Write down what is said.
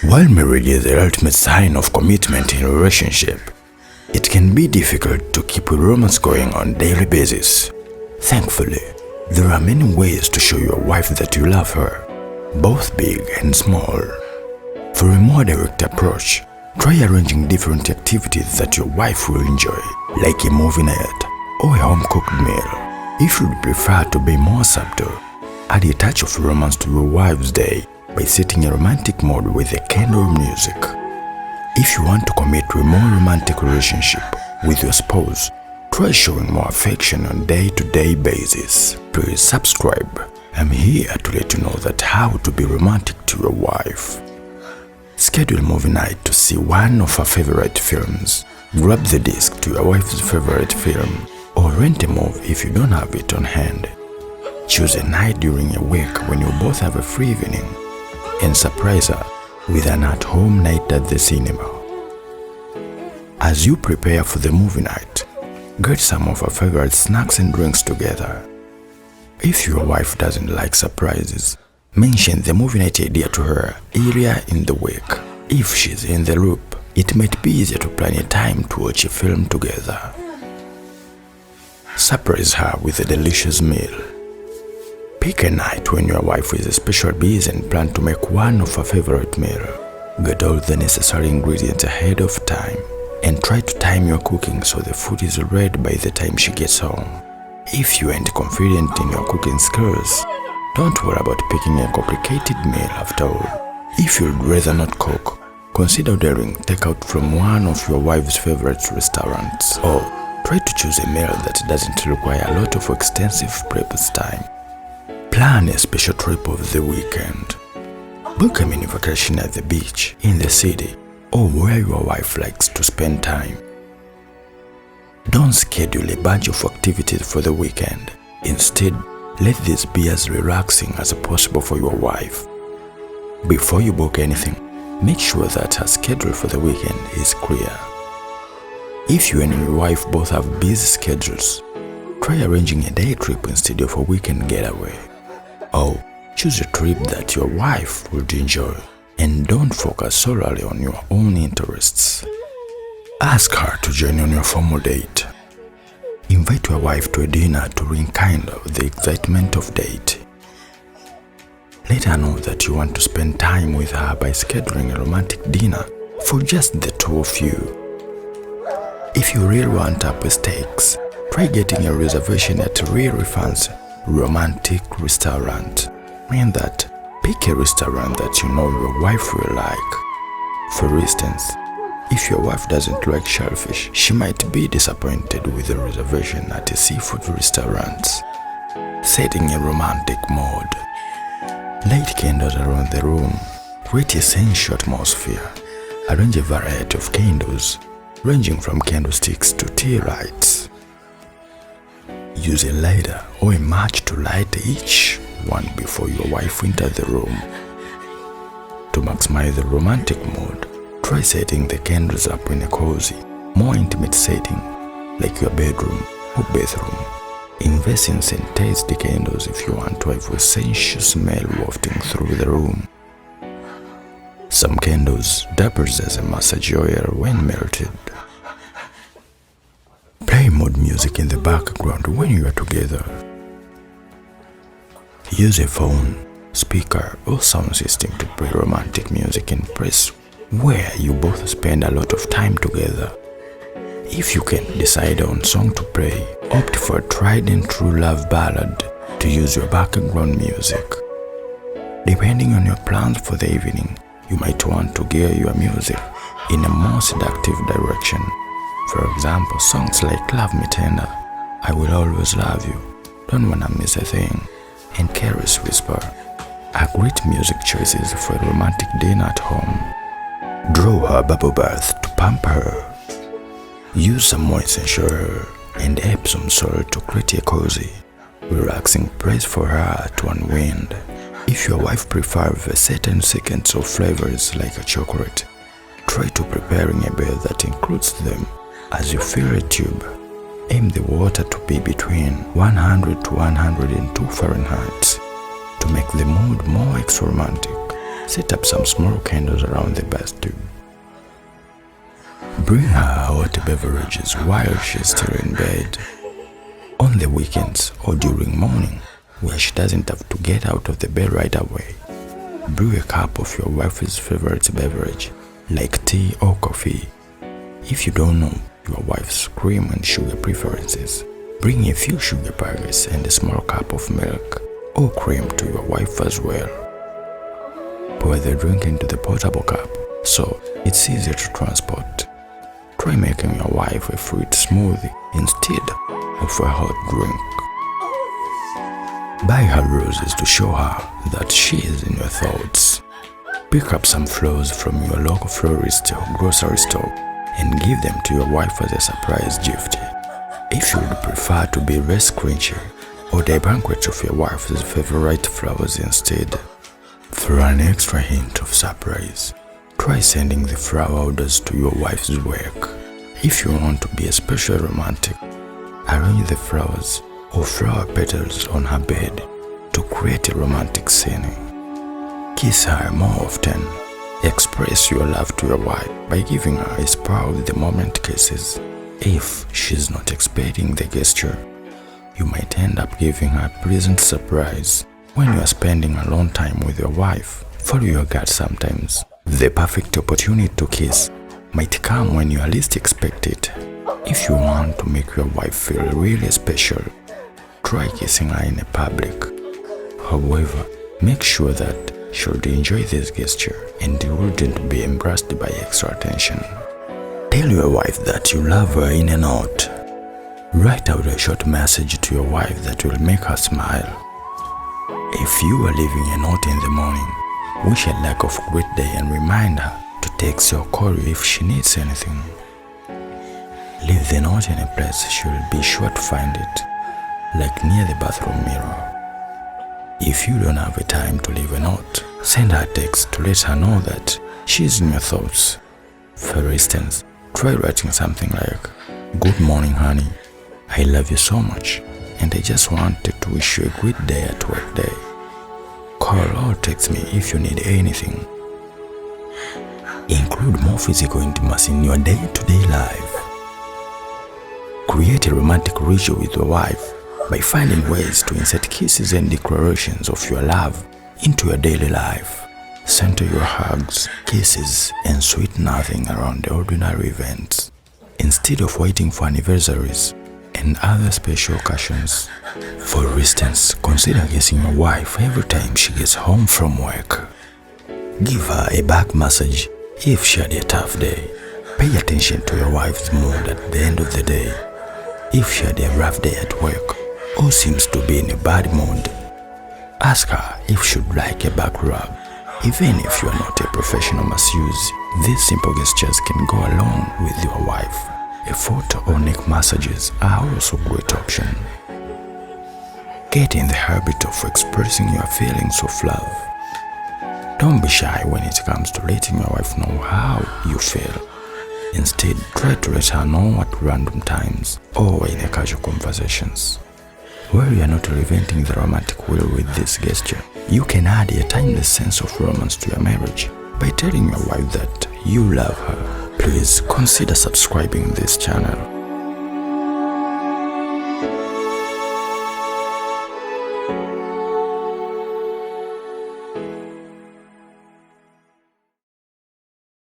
While marriage is the ultimate sign of commitment in a relationship, it can be difficult to keep a romance going on a daily basis. Thankfully, there are many ways to show your wife that you love her, both big and small. For a more direct approach, try arranging different activities that your wife will enjoy, like a movie night or a home-cooked meal. If you'd prefer to be more subtle, add a touch of romance to your wife's day by setting a romantic mood with a candle music. If you want to commit to a more romantic relationship with your spouse, try showing more affection on a day-to-day basis. Please subscribe. I'm here to let you know that how to be romantic to your wife. Schedule a movie night to see one of her favorite films. Grab the disc to your wife's favorite film, or rent a movie if you don't have it on hand. Choose a night during a week when you both have a free evening, and surprise her with an at-home night at the cinema. As you prepare for the movie night, get some of her favorite snacks and drinks together. If your wife doesn't like surprises, mention the movie night idea to her earlier in the week. If she's in the loop, it might be easier to plan a time to watch a film together. Surprise her with a delicious meal. Pick a night when your wife is especially busy and plan to make one of her favorite meal. Get all the necessary ingredients ahead of time and try to time your cooking so the food is ready by the time she gets home. If you ain't confident in your cooking skills, don't worry about picking a complicated meal after all. If you'd rather not cook, consider ordering takeout from one of your wife's favorite restaurants, or try to choose a meal that doesn't require a lot of extensive prep time. Plan a special trip of the weekend. Book a mini vacation at the beach, in the city, or where your wife likes to spend time. Don't schedule a bunch of activities for the weekend. Instead, let this be as relaxing as possible for your wife. Before you book anything, make sure that her schedule for the weekend is clear. If you and your wife both have busy schedules, try arranging a day trip instead of a weekend getaway. Or choose a trip that your wife would enjoy, and don't focus solely on your own interests. Ask her to join on your formal date. Invite your wife to a dinner to rekindle the excitement of date. Let her know that you want to spend time with her by scheduling a romantic dinner for just the two of you. If you really want upper stakes, try getting a reservation at a really fancy romantic restaurant. Mean that, pick a restaurant that you know your wife will like. For instance, if your wife doesn't like shellfish, she might be disappointed with the reservation at a seafood restaurant. Setting a romantic mood. Light candles around the room. Create a sensual atmosphere. Arrange a variety of candles, ranging from candlesticks to tea lights. Use a lighter or a match to light each one before your wife enters the room. To maximize the romantic mood, try setting the candles up in a cozy, more intimate setting, like your bedroom or bathroom. Invest in scented candles if you want to have a sensual smell wafting through the room. Some candles double as a massage oil when melted. Play mood music in the background when you are together. Use a phone, speaker, or sound system to play romantic music in place where you both spend a lot of time together. If you can't decide on song to play, opt for a tried and true love ballad to use your background music. Depending on your plans for the evening, you might want to gear your music in a more seductive direction. For example, songs like Love Me Tender, I Will Always Love You, Don't Wanna Miss a Thing, and Careless Whisper are great music choices for a romantic dinner at home. Draw her bubble bath to pamper her. Use some moisturizer her and Epsom salt to create a cozy, relaxing place for her to unwind. If your wife prefers a certain sequence of flavors like a chocolate, try to preparing a bed that includes them. As you fill a tube, aim the water to be between 100 to 102 Fahrenheit to make the mood more extra romantic. Set up some small candles around the bathtub. Bring her hot beverages while she's still in bed. On the weekends or during morning, where she doesn't have to get out of the bed right away, brew a cup of your wife's favorite beverage, like tea or coffee. If you don't know your wife's cream and sugar preferences, bring a few sugar packets and a small cup of milk or cream to your wife as well. Pour the drink into the portable cup so it's easier to transport. Try making your wife a fruit smoothie instead of a hot drink. Buy her roses to show her that she is in your thoughts. Pick up some flowers from your local florist or grocery store and give them to your wife as a surprise gift. If you would prefer to be less cringy, order a banquet of your wife's favorite flowers instead. For an extra hint of surprise, try sending the flower orders to your wife's work. If you want to be especially romantic, arrange the flowers or flower petals on her bed to create a romantic scene. Kiss her more often. Express your love to your wife by giving her a spur of the moment kisses. If she's not expecting the gesture, you might end up giving her a pleasant surprise. When you are spending alone time with your wife, follow your gut sometimes. The perfect opportunity to kiss might come when you are least expect it. If you want to make your wife feel really special, try kissing her in public. However, make sure that she would enjoy this gesture and you wouldn't be embarrassed by extra attention. Tell your wife that you love her in a note. Write out a short message to your wife that will make her smile. If you are leaving a note in the morning, wish her luck of a great day and remind her to text or call you if she needs anything. Leave the note in a place she will be sure to find it, like near the bathroom mirror. If you don't have the time to leave a note, send her a text to let her know that she is in your thoughts. For instance, try writing something like, "Good morning, honey. I love you so much, and I just wanted to wish you a great day at work day. Call or text me if you need anything." Include more physical intimacy in your day-to-day life. Create a romantic ritual with your wife by finding ways to insert kisses and declarations of your love into your daily life. Center your hugs, kisses, and sweet nothing around the ordinary events, instead of waiting for anniversaries and other special occasions. For instance, consider kissing your wife every time she gets home from work. Give her a back massage if she had a tough day. Pay attention to your wife's mood at the end of the day. If she had a rough day at work or seems to be in a bad mood, ask her if she'd like a back rub. Even if you are not a professional masseuse, these simple gestures can go along with your wife. A foot or neck massages are also a great option. Get in the habit of expressing your feelings of love. Don't be shy when it comes to letting your wife know how you feel. Instead, try to let her know at random times or in a casual conversations. While you are not reinventing the romantic wheel with this gesture, you can add a timeless sense of romance to your marriage by telling your wife that you love her. Please consider subscribing this channel